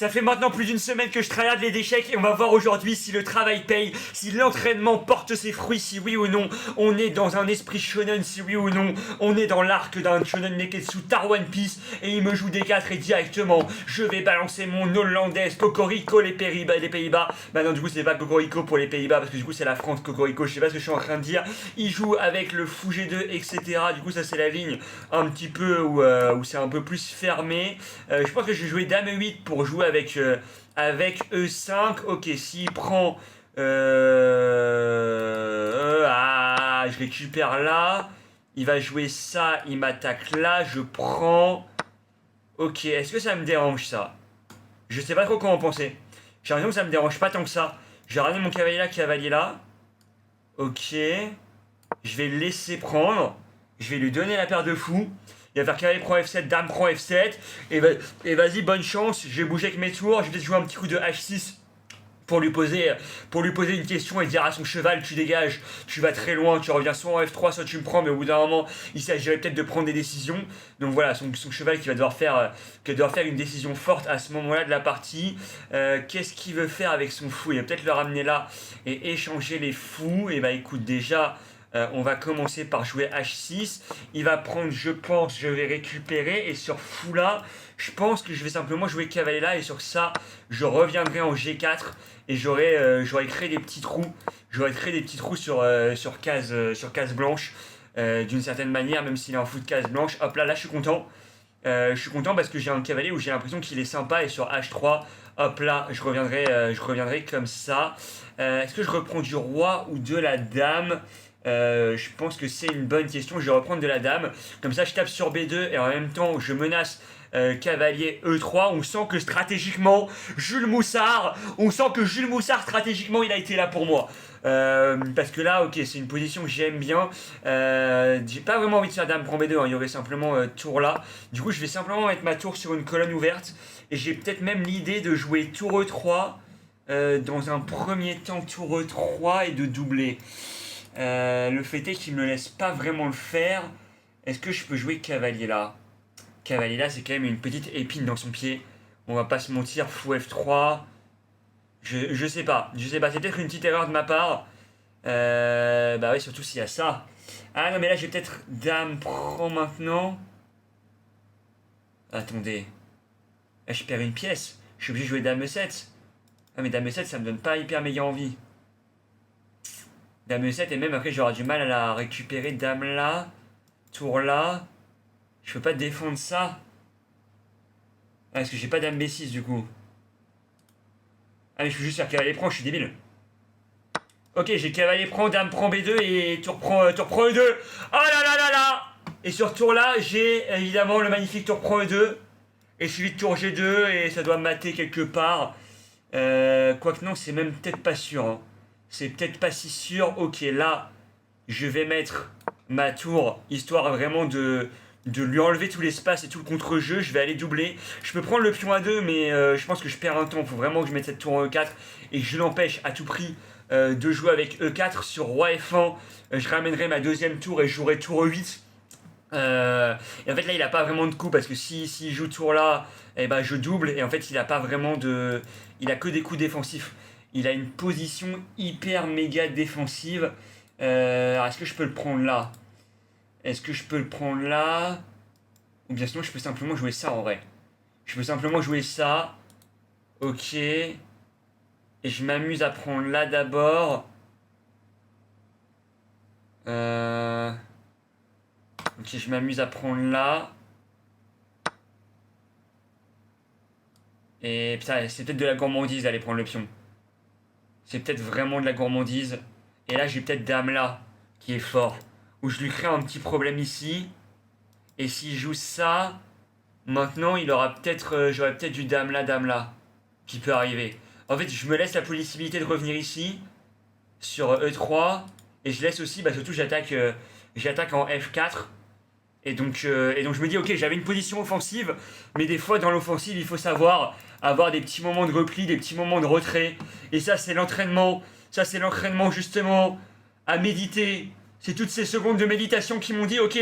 Ça fait maintenant plus d'une semaine que je tryhard les d'échecs et on va voir aujourd'hui si le travail paye, si l'entraînement porte ses fruits, si oui ou non on est dans un esprit shonen, si oui ou non on est dans l'arc d'un shonen neketsu Tar One Piece et il me joue des 4 et directement je vais balancer mon hollandaise Cocorico les Pays-Bas. Bah non, du coup c'est pas Cocorico pour les Pays-Bas parce que du coup c'est la France Cocorico, je sais pas ce que je suis en train de dire. Il joue avec le fou G2 etc. Du coup ça c'est la ligne un petit peu où c'est un peu plus fermé. Je pense que je vais jouer Dame 8 pour jouer avec E5. Ok, s'il prend... je récupère là. Il va jouer ça, il m'attaque là, je prends... Ok, est-ce que ça me dérange ça? Je sais pas trop comment penser. J'ai l'impression que ça me dérange pas tant que ça. Je vais ramener mon cavalier là. Ok. Je vais le laisser prendre. Je vais lui donner la paire de fous. Il va faire cavalier prend F7, dame prend F7. Et vas-y, bonne chance. Je vais bouger avec mes tours. Je vais peut-être jouer un petit coup de H6 pour lui poser une question et dire à son cheval tu dégages, tu vas très loin, tu reviens soit en F3, soit tu me prends, mais au bout d'un moment, il s'agirait peut-être de prendre des décisions. Donc voilà, son cheval qui va devoir faire une décision forte à ce moment-là de la partie. Qu'est-ce qu'il veut faire avec son fou? Il va peut-être le ramener là et échanger les fous. Et bah écoute, déjà, on va commencer par jouer H6. Il va prendre, je pense, je vais récupérer. Et sur fou là, je pense que je vais simplement jouer cavalier là. Et sur ça, je reviendrai en G4. Et j'aurais créé des petits trous. J'aurais créé des petits trous sur case blanche. D'une certaine manière, même s'il est en fou de case blanche. Hop là, je suis content. Je suis content parce que j'ai un cavalier où j'ai l'impression qu'il est sympa. Et sur H3, hop là, je reviendrai comme ça. Est-ce que je reprends du roi ou de la dame? Je pense que c'est une bonne question. Je vais reprendre de la dame. Comme ça, je tape sur B2 et en même temps, je menace cavalier E3. On sent que stratégiquement, on sent que Jules Moussard, stratégiquement, il a été là pour moi. Parce que là, ok, c'est une position que j'aime bien. J'ai pas vraiment envie de faire dame prend B2. Hein. Il y aurait simplement tour là. Du coup, je vais simplement mettre ma tour sur une colonne ouverte. Et j'ai peut-être même l'idée de jouer tour E3 dans un premier temps tour E3 et de doubler. Le fait est qu'il me laisse pas vraiment le faire. Est-ce que je peux jouer cavalier là? Cavalier là, c'est quand même une petite épine dans son pied. On va pas se mentir, fou F3. Je sais pas. C'est peut-être une petite erreur de ma part. Bah ouais, surtout s'il y a ça. Ah non, mais là, j'ai peut-être dame prend maintenant. Attendez. Là, je perds une pièce. Je suis obligé de jouer dame E7. Ah, mais dame E7, ça me donne pas hyper méga envie. Dame E7 et même après j'aurai du mal à la récupérer. Dame là, tour là. Je peux pas défendre ça. Ah, parce que j'ai pas dame B6 du coup. Ah mais je peux juste faire cavalier prend, je suis débile. Ok, j'ai cavalier prend, dame prend B2 et tour prend E2. Oh là là là là. Et sur tour là, j'ai évidemment le magnifique tour prend E2. Et suivi de tour G2 et ça doit mater quelque part. Quoique non, c'est même peut-être pas sûr. Hein. C'est peut-être pas si sûr. Ok, là, je vais mettre ma tour, histoire vraiment de lui enlever tout l'espace et tout le contre-jeu. Je vais aller doubler. Je peux prendre le pion à 2, mais je pense que je perds un temps. Il faut vraiment que je mette cette tour en E4 et que je l'empêche à tout prix de jouer avec E4 sur roi F1. Je ramènerai ma deuxième tour et je jouerai tour E8. Et en fait là il a pas vraiment de coup parce que s'il joue tour là, eh ben je double et en fait il a pas vraiment de... Il a que des coups défensifs. Il a une position hyper méga défensive. Alors est-ce que je peux le prendre là? Est-ce que je peux le prendre là? Ou bien sinon je peux simplement jouer ça en vrai. Je peux simplement jouer ça. Ok. Et je m'amuse à prendre là d'abord. Ok, je m'amuse à prendre là. Et putain, c'est peut-être de la gourmandise d'aller prendre le pion. C'est peut-être vraiment de la gourmandise. Et là, j'ai peut-être dame là, qui est fort. Où je lui crée un petit problème ici. Et s'il joue ça, maintenant, il aura peut-être, j'aurai peut-être du dame là, qui peut arriver. En fait, je me laisse la possibilité de revenir ici, sur E3. Et je laisse aussi, bah surtout, j'attaque en F4. Et donc je me dis, ok, j'avais une position offensive, mais des fois dans l'offensive, il faut savoir avoir des petits moments de repli, des petits moments de retrait. Et ça, c'est l'entraînement. Ça, c'est l'entraînement justement à méditer C'est toutes ces secondes de méditation qui m'ont dit, ok,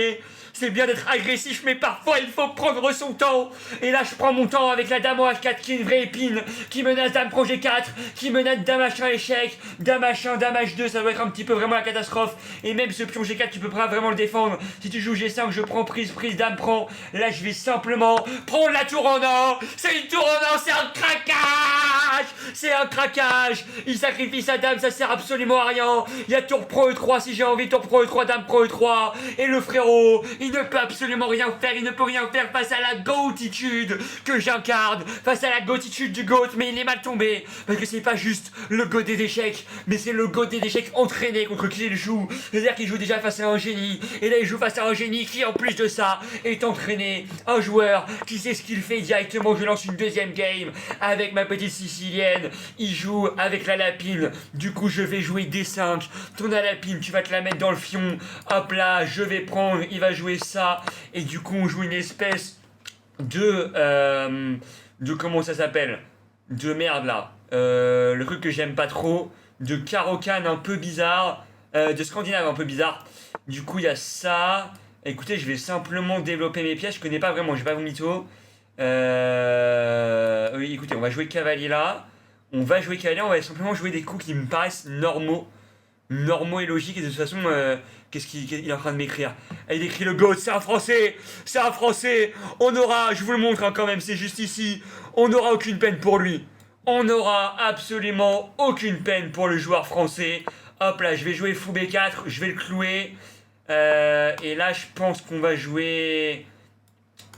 c'est bien d'être agressif, mais parfois il faut prendre son temps. Et là, je prends mon temps avec la dame en H4 qui est une vraie épine, qui menace dame projet 4, qui menace dame H1 échec, dame H1, dame H2, ça doit être un petit peu vraiment la catastrophe. Et même ce pion G4, tu peux pas vraiment le défendre. Si tu joues G5, je prends prise, dame prend. Là, je vais simplement prendre la tour en or. C'est une tour en or, c'est un craquage. C'est un craquage. Il sacrifie sa dame, ça sert absolument à rien. Il y a tour pro E3 si j'ai envie, tour pro E3, dame pro E3. Et le frérot, il ne peut absolument rien faire, il ne peut rien faire face à la goatitude que j'incarne, face à la goatitude du goat, mais il est mal tombé, parce que c'est pas juste le goat des échecs, mais c'est le goat des échecs entraîné contre qui il joue, c'est-à-dire qu'il joue déjà face à un génie, et là il joue face à un génie qui en plus de ça est entraîné, un joueur qui sait ce qu'il fait directement. Je lance une deuxième game avec ma petite sicilienne, il joue avec la lapine, du coup je vais jouer D5, ton lapine tu vas te la mettre dans le fion, hop là, je vais prendre, il va jouer ça, et du coup on joue une espèce de comment ça s'appelle, de merde là, le truc que j'aime pas trop, de Caro-Kann un peu bizarre, de Scandinave un peu bizarre. Du coup il y a ça. Écoutez, je vais simplement développer mes pièces, je connais pas vraiment, je vais pas vous mytho. Oui, écoutez, on va jouer cavalier là, on va va simplement jouer des coups qui me paraissent normaux et logiques. Et de toute façon, qu'est-ce qu'il est en train de m'écrire? Il écrit le GOAT, c'est un français, on aura, je vous le montre hein, quand même, c'est juste ici, on n'aura aucune peine pour lui, on n'aura absolument aucune peine pour le joueur français. Hop là, je vais jouer fou B4, je vais le clouer, et là je pense qu'on va jouer,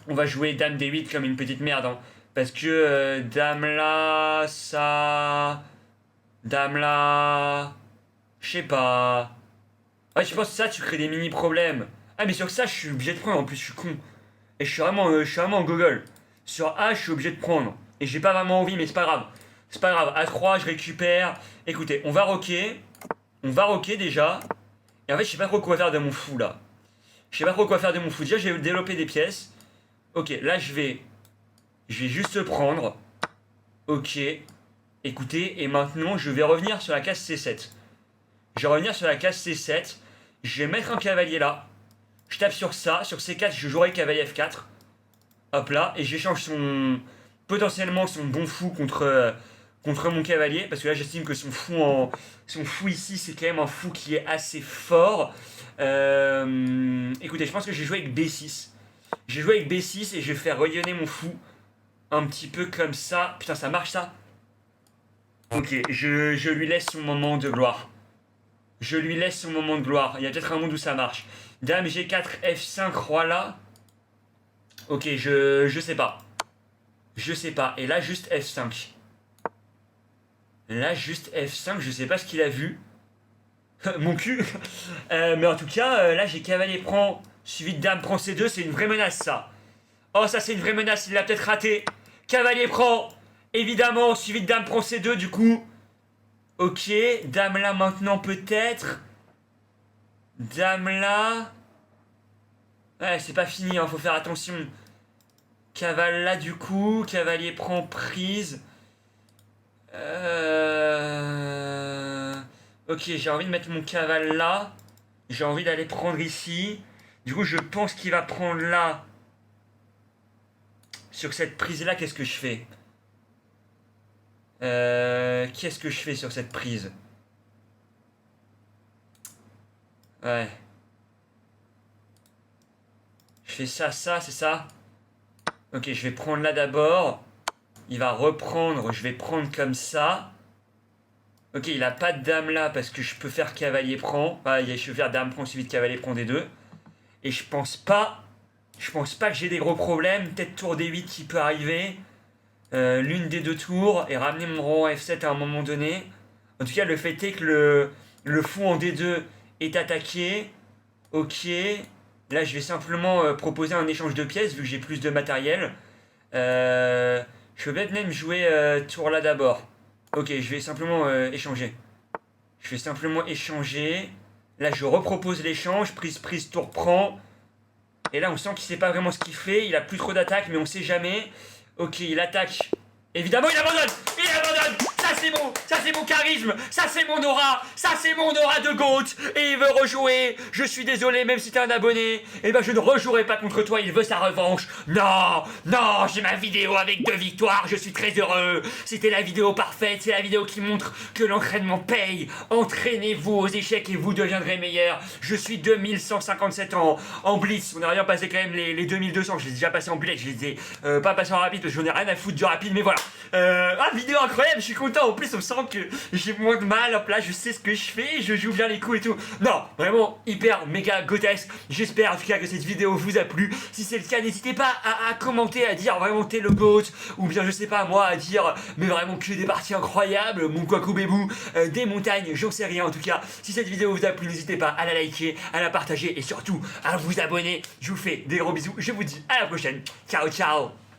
dame D8 comme une petite merde, hein, parce que dame là, ça, dame là, je sais pas. Ouais, je pense que ça, tu crées des mini-problèmes. Ah, mais sur ça, je suis obligé de prendre. En plus, je suis con. Et je suis vraiment en gogol. Sur A, je suis obligé de prendre. Et j'ai pas vraiment envie, mais c'est pas grave. C'est pas grave. A3, je récupère. Écoutez, on va rocker. On va rocker déjà. Et en fait, je sais pas trop quoi faire de mon fou, là. Je sais pas trop quoi faire de mon fou. Déjà, j'ai développé des pièces. Ok, là, je vais juste prendre. Ok. Écoutez, et maintenant, je vais revenir sur la case C7. Je vais revenir sur la case C7. Je vais mettre un cavalier là. Je tape sur ça. Sur C4, je jouerai cavalier F4. Hop là. Et j'échange potentiellement son bon fou contre mon cavalier. Parce que là, j'estime que son fou ici, c'est quand même un fou qui est assez fort. Écoutez, je pense que j'ai joué avec B6. J'ai joué avec B6 et je vais faire rayonner mon fou. Un petit peu comme ça. Putain, ça marche ça? Ok, je lui laisse son moment de gloire. Je lui laisse son moment de gloire. Il y a peut-être un monde où ça marche. Dame G4, F5, roi là. Ok, je sais pas. Je sais pas. Et là, juste F5. Là, juste F5, je sais pas ce qu'il a vu. Mon cul. Mais en tout cas, là, j'ai cavalier prend, suivi de dame prend C2. C'est une vraie menace, ça. Oh, ça, c'est une vraie menace. Il l'a peut-être raté. Cavalier prend, évidemment, suivi de dame prend C2, du coup. Ok, dame là maintenant peut-être. Dame là. Ouais, c'est pas fini, hein, faut faire attention. Cavale là du coup, cavalier prend prise. Ok, j'ai envie de mettre mon cavale là. J'ai envie d'aller prendre ici. Du coup, je pense qu'il va prendre là. Sur cette prise là, qu'est-ce que je fais? Qu'est-ce que je fais sur cette prise? Ouais. Je fais ça, c'est ça. Ok, je vais prendre là d'abord. Il va reprendre, je vais prendre comme ça. Ok, il a pas de dame là parce que je peux faire cavalier prend. Ah, je peux faire dame prend suivi de cavalier prend D2. Et je pense pas que j'ai des gros problèmes. Peut-être tour D8 qui peut arriver. L'une des deux tours et ramener mon roi en F7 à un moment donné. En tout cas, le fait est que le fou en D2 est attaqué. Ok. Là, je vais simplement proposer un échange de pièces vu que j'ai plus de matériel. Je peux peut-être même jouer tour là d'abord. Ok, je vais simplement échanger. Je vais simplement échanger. Là, je repropose l'échange. Prise, tour prend. Et là, on sent qu'il sait pas vraiment ce qu'il fait. Il a plus trop d'attaque, mais on sait jamais. Ok, il attaque. Évidemment, il abandonne. Ça c'est mon charisme, ça c'est mon aura, ça c'est mon aura de GOAT. Et il veut rejouer, je suis désolé, même si t'es un abonné, eh ben je ne rejouerai pas contre toi, il veut sa revanche. Non, non, j'ai ma vidéo avec 2 victoires, je suis très heureux. C'était la vidéo parfaite, c'est la vidéo qui montre que l'entraînement paye. Entraînez-vous aux échecs et vous deviendrez meilleur. Je suis 2157 ans en blitz, on a rien passé quand même les 2200, je les ai déjà passés en bullet, je les ai pas passés en rapide parce que j'en ai rien à foutre du rapide, mais voilà. Vidéo incroyable, je suis content, en plus on sent que j'ai moins de mal, hop là je sais ce que je fais, je joue bien les coups et tout. Non, vraiment hyper méga grotesque. J'espère en tout cas que cette vidéo vous a plu. Si c'est le cas, n'hésitez pas à commenter, à dire vraiment t'es le GOAT, ou bien je sais pas moi à dire mais vraiment que des parties incroyables, mon Kwaku Bébou, des montagnes, j'en sais rien en tout cas. Si cette vidéo vous a plu, n'hésitez pas à la liker, à la partager et surtout à vous abonner. Je vous fais des gros bisous, je vous dis à la prochaine. Ciao ciao.